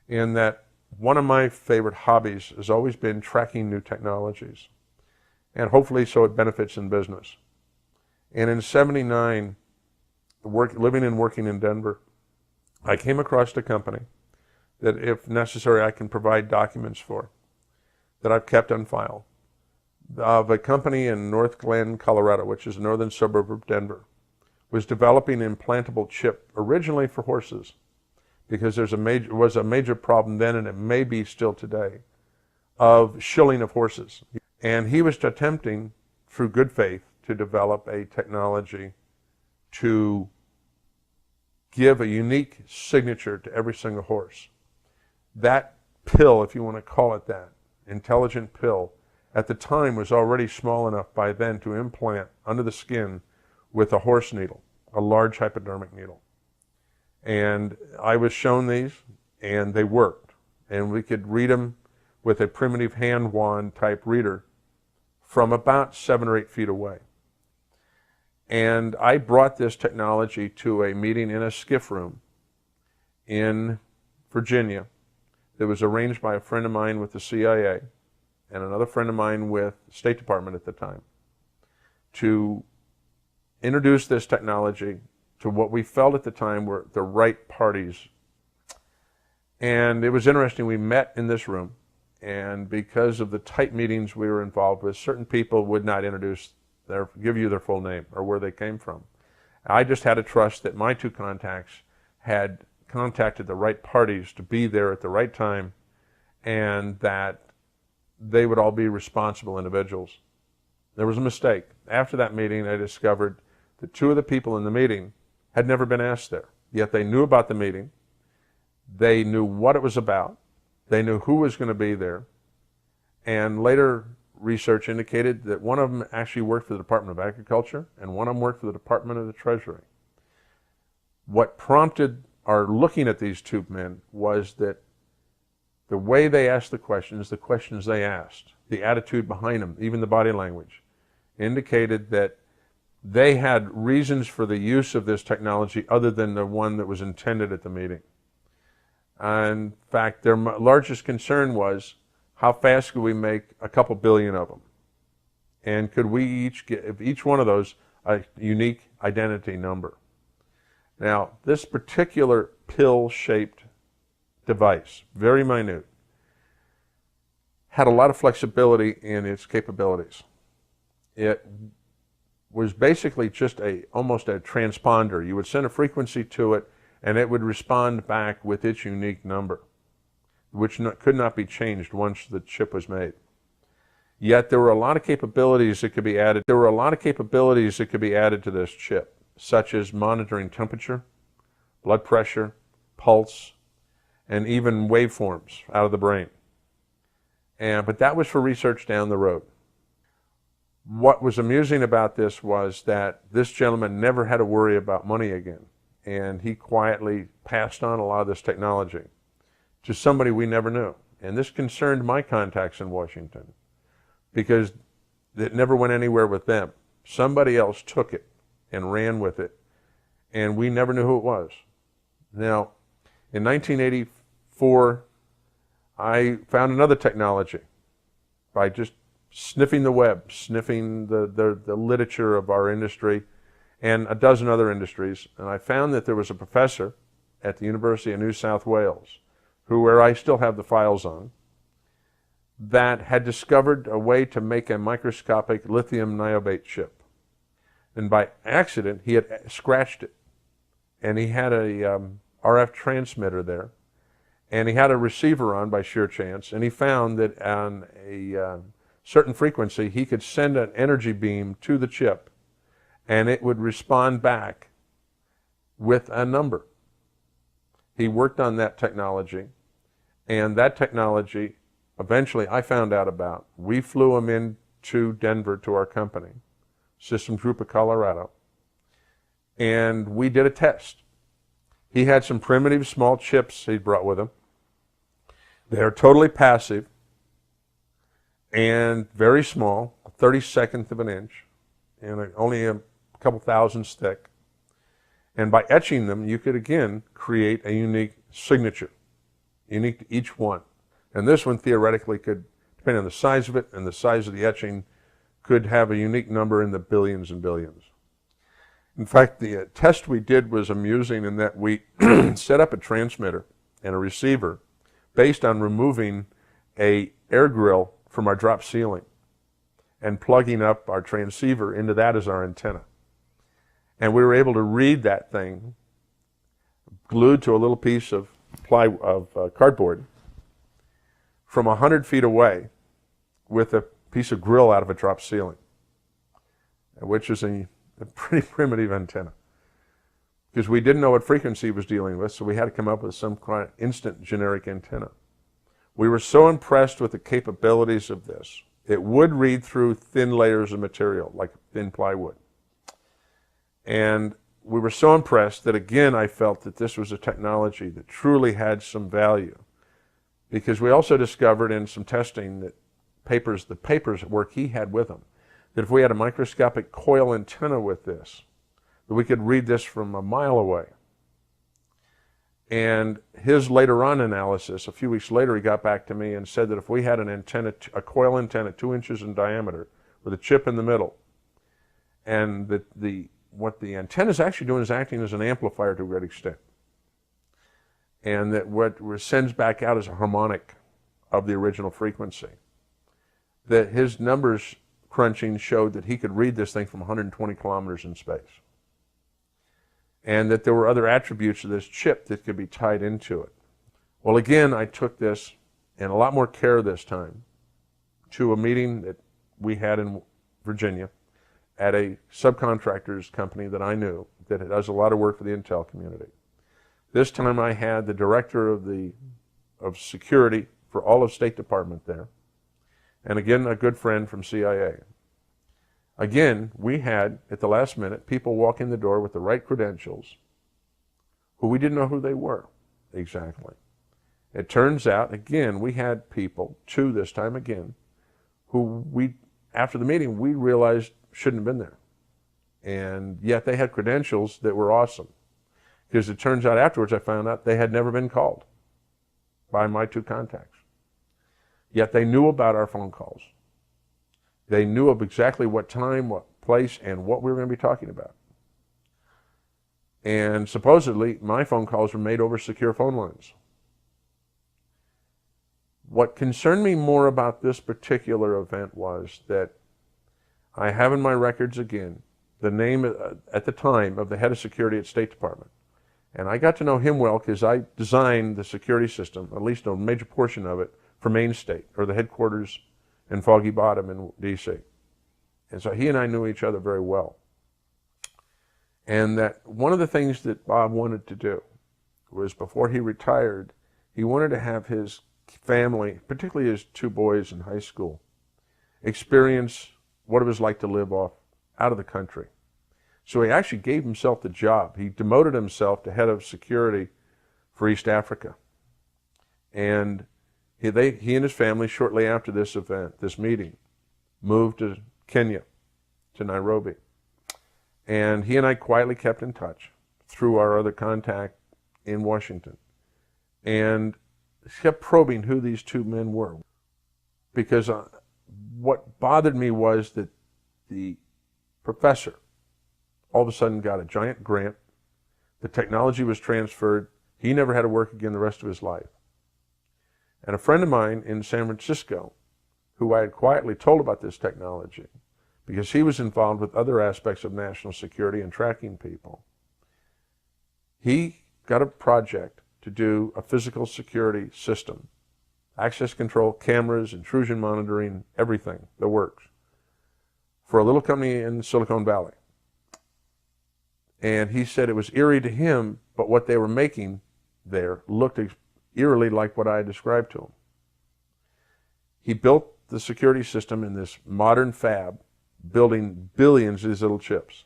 in that one of my favorite hobbies has always been tracking new technologies, and hopefully so it benefits in business. And in '79, living and working in Denver, I came across a company that, if necessary, I can provide documents for, that I've kept on file, of a company in North Glen, Colorado, which is a northern suburb of Denver, was developing an implantable chip originally for horses, because was a major problem then, and it may be still today, of shilling of horses. And he was attempting, through good faith, to develop a technology to give a unique signature to every single horse. That pill, if you want to call it that, intelligent pill, at the time was already small enough by then to implant under the skin with a horse needle, a large hypodermic needle. And I was shown these, and they worked. And we could read them with a primitive hand wand type reader from about 7 or 8 feet away. And I brought this technology to a meeting in a skiff room in Virginia that was arranged by a friend of mine with the CIA and another friend of mine with the State Department at the time, to introduce this technology to what we felt at the time were the right parties. And it was interesting, we met in this room, and because of the tight meetings we were involved with, certain people would not give you their full name or where they came from. I just had to trust that my two contacts had contacted the right parties to be there at the right time, and that they would all be responsible individuals. There was a mistake. After that meeting, I discovered that 2 of the people in the meeting had never been asked there, yet they knew about the meeting, they knew what it was about, they knew who was going to be there, and later research indicated that one of them actually worked for the Department of Agriculture and one of them worked for the Department of the Treasury. What prompted our looking at these 2 men was that the way they asked the questions they asked, the attitude behind them, even the body language, indicated that they had reasons for the use of this technology other than the one that was intended at the meeting. In fact, their largest concern was, how fast could we make a couple billion of them? And could we each give each one of those a unique identity number? Now, this particular pill-shaped device, very minute, had a lot of flexibility in its capabilities. It was basically just almost a transponder. You would send a frequency to it, and it would respond back with its unique number, which could not be changed once the chip was made. Yet there were a lot of capabilities that could be added. There were a lot of capabilities that could be added to this chip, such as monitoring temperature, blood pressure, pulse, and even waveforms out of the brain. But that was for research down the road. What was amusing about this was that this gentleman never had to worry about money again, and he quietly passed on a lot of this technology to somebody we never knew. And this concerned my contacts in Washington, because it never went anywhere with them. Somebody else took it and ran with it, and we never knew who it was. Now, in 1984, I found another technology by just sniffing the web, sniffing the literature of our industry and a dozen other industries, and I found that there was a professor at the University of New South Wales, where I still have the files on, that had discovered a way to make a microscopic lithium niobate chip. And by accident, he had scratched it, and he had a RF transmitter there, and he had a receiver on by sheer chance, and he found that on a certain frequency, he could send an energy beam to the chip, and it would respond back with a number. He worked on that technology, and that technology, eventually I found out about. We flew him into Denver to our company, Systems Group of Colorado, and we did a test. He had some primitive small chips he brought with him. They're totally passive and very small, 1/32 of an inch, and only a couple thousandths thick. And by etching them, you could again create a unique signature. unique to each one. And this one theoretically could, depending on the size of it and the size of the etching, could have a unique number in the billions and billions. In fact, the test we did was amusing in that we set up a transmitter and a receiver based on removing a air grill from our drop ceiling and plugging up our transceiver into that as our antenna. And we were able to read that thing glued to a little piece of cardboard from 100 feet away with a piece of grill out of a drop ceiling, which is a pretty primitive antenna, because we didn't know what frequency it was dealing with, so we had to come up with some kind of instant generic antenna. We were so impressed with the capabilities of this. It would read through thin layers of material, like thin plywood. And we were so impressed that, again, I felt that this was a technology that truly had some value, because we also discovered in some testing that the papers work he had with him, that if we had a microscopic coil antenna with this, that we could read this from a mile away. And his later on analysis, a few weeks later, he got back to me and said that if we had an antenna, a coil antenna 2 inches in diameter with a chip in the middle, and that what the antenna is actually doing is acting as an amplifier to a great extent, and that what sends back out is a harmonic of the original frequency, that his numbers crunching showed that he could read this thing from 120 kilometers in space, and that there were other attributes of this chip that could be tied into it. Well, again, I took this, and a lot more care this time, to a meeting that we had in Virginia at a subcontractor's company that I knew that does a lot of work for the intel community. This time I had the director of security for all of State Department there, and again, a good friend from CIA. Again, we had, at the last minute, people walk in the door with the right credentials who we didn't know who they were exactly. It turns out, again, we had people, 2 this time again, who after the meeting, we realized shouldn't have been there. And yet they had credentials that were awesome. Because it turns out afterwards I found out they had never been called by my 2 contacts. Yet they knew about our phone calls. They knew of exactly what time, what place, and what we were going to be talking about. And supposedly, my phone calls were made over secure phone lines. What concerned me more about this particular event was that I have in my records again the name at the time of the head of security at State Department. And I got to know him well because I designed the security system, at least a major portion of it, for Maine State, or the headquarters in Foggy Bottom in D.C. And so he and I knew each other very well. And that one of the things that Bob wanted to do was, before he retired, he wanted to have his family, particularly his 2 boys in high school, experience what it was like to live out of the country. So he actually gave himself the job. He demoted himself to head of security for East Africa. And he and his family, shortly after this event, this meeting, moved to Kenya, to Nairobi. And he and I quietly kept in touch through our other contact in Washington, and kept probing who these 2 men were. Because what bothered me was that the professor all of a sudden got a giant grant, the technology was transferred, he never had to work again the rest of his life. And a friend of mine in San Francisco, who I had quietly told about this technology, because he was involved with other aspects of national security and tracking people, he got a project to do a physical security system, access control, cameras, intrusion monitoring, everything, the works, for a little company in Silicon Valley. And he said it was eerie to him, but what they were making there looked eerily like what I had described to him. He built the security system in this modern fab, building billions of these little chips.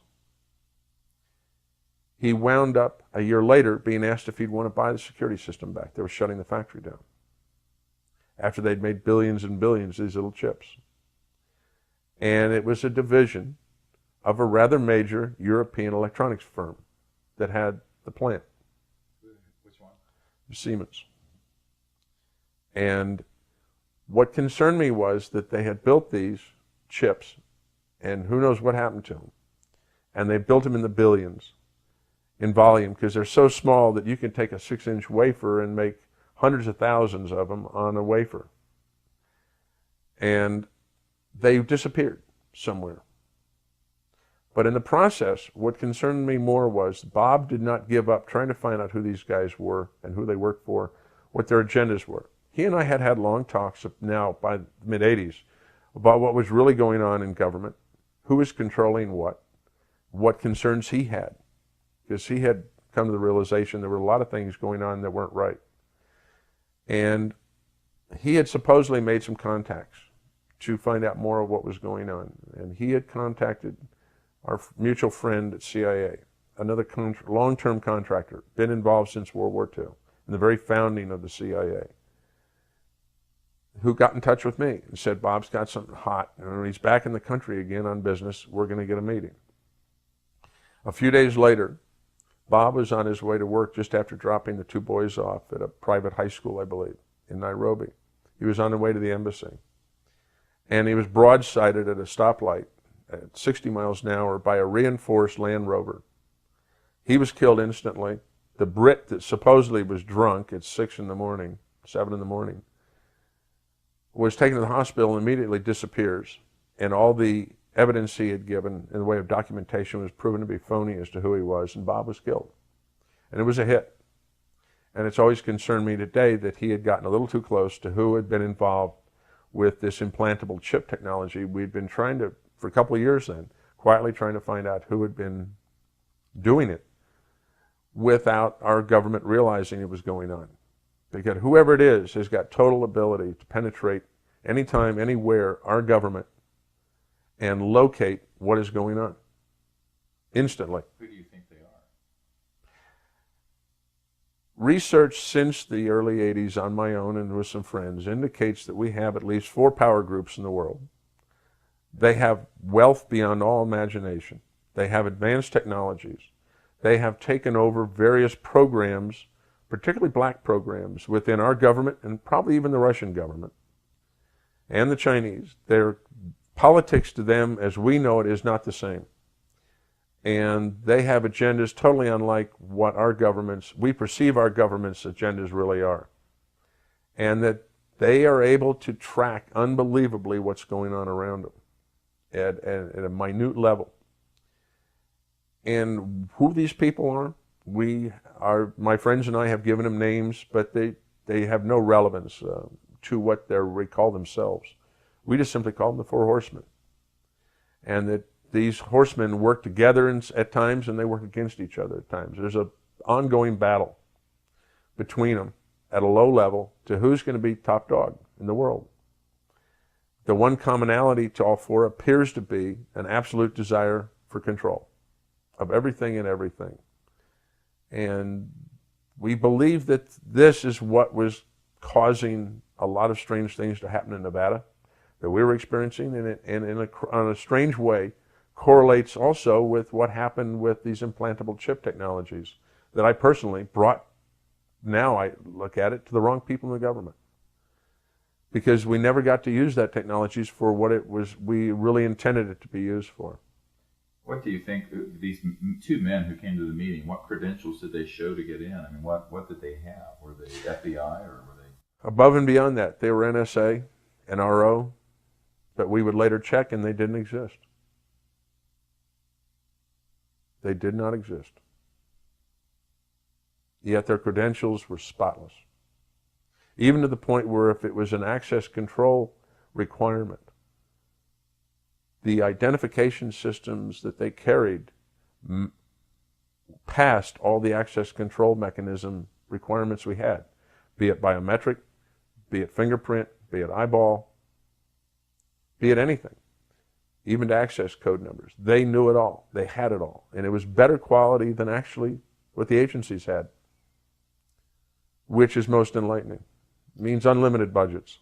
He wound up a year later being asked if he'd want to buy the security system back. They were shutting the factory down after they'd made billions and billions of these little chips. And it was a division of a rather major European electronics firm that had the plant. Which one? Siemens. And what concerned me was that they had built these chips, and who knows what happened to them. And they built them in the billions in volume, because they're so small that you can take a 6-inch wafer and make hundreds of thousands of them on a wafer. And they disappeared somewhere. But in the process, what concerned me more was Bob did not give up trying to find out who these guys were and who they worked for, what their agendas were. He and I had long talks now by the mid-'80s about what was really going on in government, who was controlling what concerns he had, because he had come to the realization there were a lot of things going on that weren't right. And he had supposedly made some contacts to find out more of what was going on. And he had contacted our mutual friend at CIA, another long-term contractor, been involved since World War II, in the very founding of the CIA, who got in touch with me and said, Bob's got something hot, and he's back in the country again on business. We're going to get a meeting. A few days later, Bob was on his way to work just after dropping the 2 boys off at a private high school, I believe, in Nairobi. He was on the way to the embassy. And he was broadsided at a stoplight at 60 miles an hour by a reinforced Land Rover. He was killed instantly. The Brit that supposedly was drunk at 7 in the morning, was taken to the hospital and immediately disappears. And all the evidence he had given in the way of documentation was proven to be phony as to who he was, and Bob was killed. And it was a hit. And it's always concerned me today that he had gotten a little too close to who had been involved with this implantable chip technology. We'd been trying to, for a couple of years then, quietly trying to find out who had been doing it without our government realizing it was going on. Because whoever it is has got total ability to penetrate anytime, anywhere, our government, and locate what is going on instantly. Who do you think they are? Research since the early 80s on my own and with some friends indicates that we have at least 4 power groups in the world. They have wealth beyond all imagination. They have advanced technologies. They have taken over various programs, particularly black programs, within our government and probably even the Russian government and the Chinese. Their politics to them, as we know it, is not the same. And they have agendas totally unlike what we perceive our government's agendas really are. And that they are able to track unbelievably what's going on around them at a minute level. And who these people are, my friends and I have given them names, but they have no relevance to what they call themselves. We just simply call them the 4 horsemen. And that these horsemen work together at times, and they work against each other at times. There's an ongoing battle between them at a low level to who's going to be top dog in the world. The one commonality to all 4 appears to be an absolute desire for control of everything and everything. And we believe that this is what was causing a lot of strange things to happen in Nevada that we were experiencing, and on a strange way correlates also with what happened with these implantable chip technologies that I personally brought, now I look at it, to the wrong people in the government. Because we never got to use that technologies for what we really intended it to be used for. What do you think, these 2 men who came to the meeting, what credentials did they show to get in? I mean, what did they have? Were they FBI or were they? Above and beyond that, they were NSA, NRO, but we would later check and they didn't exist. They did not exist. Yet their credentials were spotless. Even to the point where if it was an access control requirement, the identification systems that they carried passed all the access control mechanism requirements we had, be it biometric, be it fingerprint, be it eyeball, be it anything, even to access code numbers. They knew it all. They had it all. And it was better quality than actually what the agencies had, which is most enlightening. It means unlimited budgets.